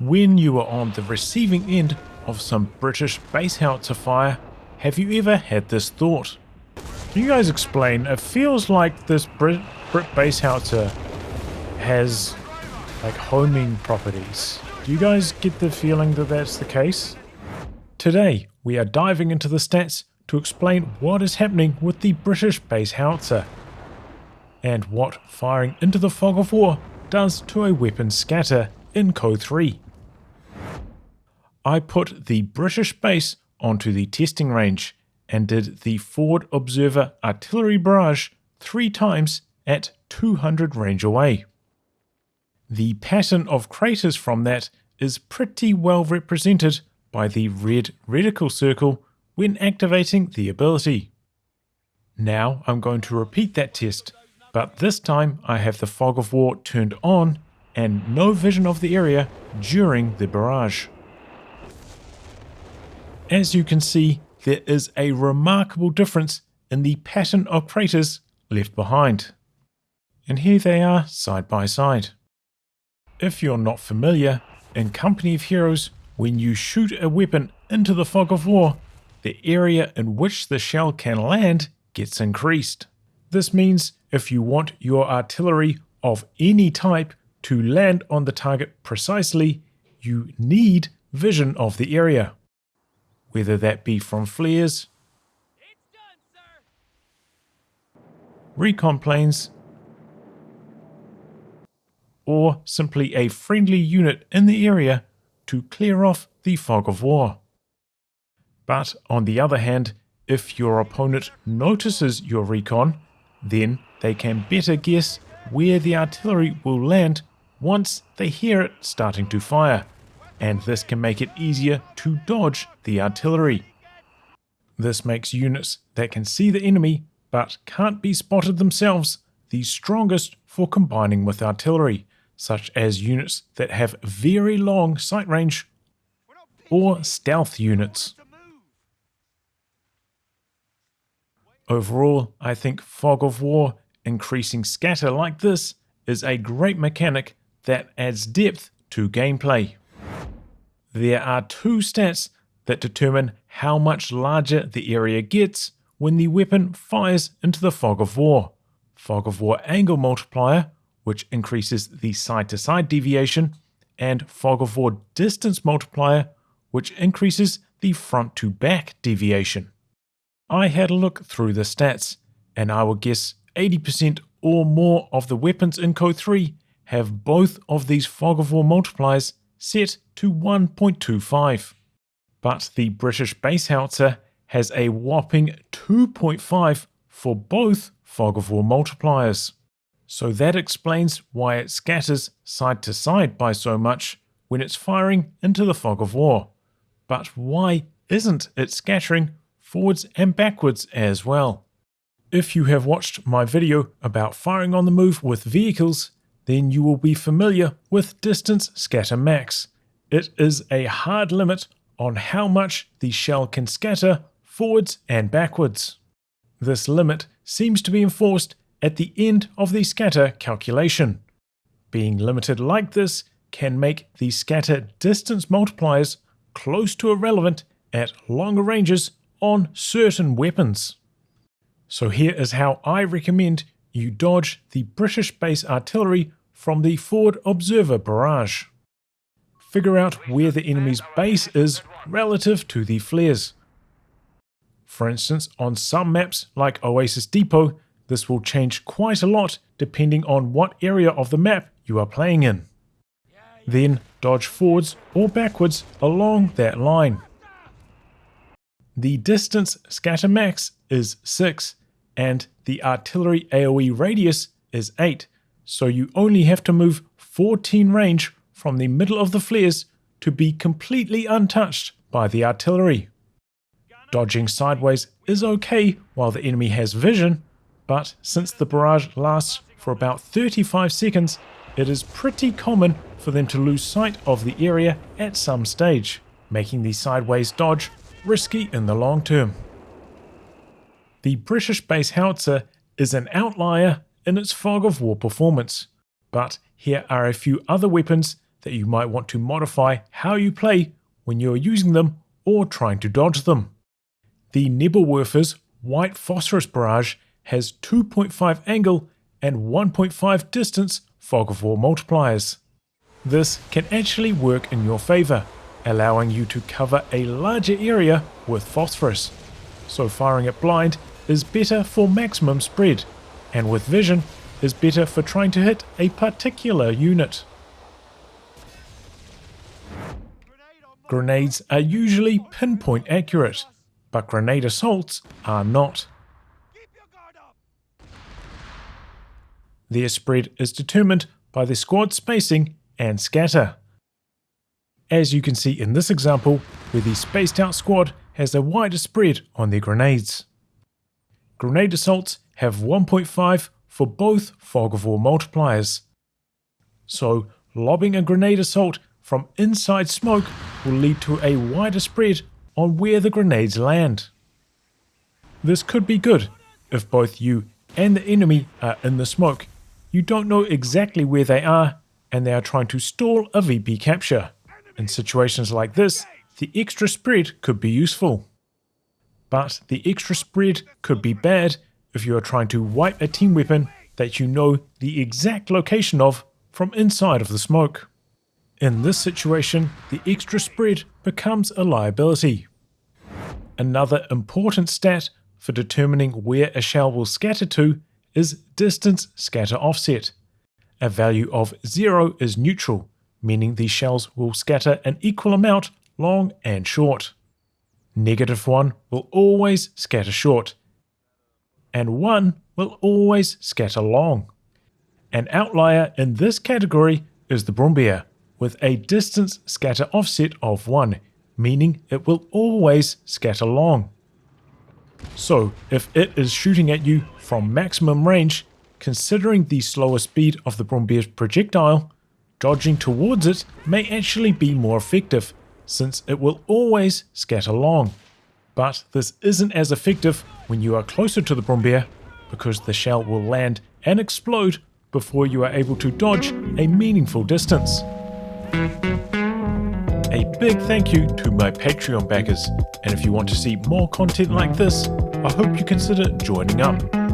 When you are on the receiving end of some British base howitzer fire, have you ever had this thought? Can you guys explain? It feels like this Brit base howitzer has like homing properties. Do you guys get the feeling that that's the case? Today we are diving into the stats to explain what is happening with the British base howitzer and what firing into the fog of war does to a weapon scatter in COH3. I put the British base onto the testing range and did the forward observer artillery barrage 3 times at 200 range away. The pattern of craters from that is pretty well represented by the red reticle circle when activating the ability. Now I'm going to repeat that test, but this time I have the fog of war turned on and no vision of the area during the barrage. As you can see, there is a remarkable difference in the pattern of craters left behind. And here they are side by side. If you're not familiar, in Company of Heroes, when you shoot a weapon into the fog of war, the area in which the shell can land gets increased. This means if you want your artillery of any type to land on the target precisely, you need vision of the area. Whether that be from flares, recon planes, or simply a friendly unit in the area to clear off the fog of war. But on the other hand, if your opponent notices your recon, then they can better guess where the artillery will land once they hear it starting to fire, and this can make it easier to dodge the artillery. This makes units that can see the enemy but can't be spotted themselves the strongest for combining with artillery, such as units that have very long sight range or stealth units. Overall, I think fog of war increasing scatter like this is a great mechanic that adds depth to gameplay. There are 2 stats that determine how much larger the area gets when the weapon fires into the fog of war. Fog of war angle multiplier, which increases the side-to-side deviation, and fog of war distance multiplier, which increases the front-to-back deviation. I had a look through the stats, and I would guess 80% or more of the weapons in COH3 have both of these fog of war multipliers set to 1.25. But the British base howitzer has a whopping 2.5 for both fog of war multipliers. So that explains why it scatters side to side by so much when it's firing into the fog of war. But why isn't it scattering forwards and backwards as well? If you have watched my video about firing on the move with vehicles, then you will be familiar with distance scatter max. It is a hard limit on how much the shell can scatter forwards and backwards. This limit seems to be enforced at the end of the scatter calculation. Being limited like this can make the scatter distance multipliers close to irrelevant at longer ranges on certain weapons. So here is how I recommend you dodge the British base artillery from the forward observer barrage. Figure out where the enemy's base is relative to the flares. For instance, on some maps like Oasis Depot, this will change quite a lot depending on what area of the map you are playing in. Then dodge forwards or backwards along that line. The distance scatter max is 6 and the artillery AoE radius is 8, so you only have to move 14 range from the middle of the flares to be completely untouched by the artillery. Dodging sideways is okay while the enemy has vision, but since the barrage lasts for about 35 seconds, it is pretty common for them to lose sight of the area at some stage, making the sideways dodge risky in the long term. The British base howitzer is an outlier in its fog of war performance, but here are a few other weapons that you might want to modify how you play when you are using them or trying to dodge them. The Nebelwerfer's white phosphorus barrage has 2.5 angle and 1.5 distance fog of war multipliers. This can actually work in your favor, allowing you to cover a larger area with phosphorus. So firing it blind is better for maximum spread, and with vision is better for trying to hit a particular unit. Grenades are usually pinpoint accurate, but grenade assaults are not. Their spread is determined by the squad spacing and scatter. As you can see in this example, where the spaced out squad has a wider spread on their grenades. Grenade assaults have 1.5 for both fog of war multipliers. So lobbing a grenade assault from inside smoke will lead to a wider spread on where the grenades land. This could be good if both you and the enemy are in the smoke. You don't know exactly where they are and they are trying to stall a VP capture. In situations like this, the extra spread could be useful. But the extra spread could be bad if you are trying to wipe a team weapon that you know the exact location of from inside of the smoke. In this situation, the extra spread becomes a liability. Another important stat for determining where a shell will scatter to is distance scatter offset. A value of 0 is neutral, meaning the shells will scatter an equal amount long and short. -1 will always scatter short, and 1 will always scatter long. An outlier in this category is the brummbar, with a distance scatter offset of 1, meaning it will always scatter long. So if it is shooting at you from maximum range, considering the slower speed of the brummbar's projectile, dodging towards it may actually be more effective, since it will always scatter long. But this isn't as effective when you are closer to the brummbar, because the shell will land and explode before you are able to dodge a meaningful distance. A big thank you to my Patreon backers, and if you want to see more content like this, I hope you consider joining up.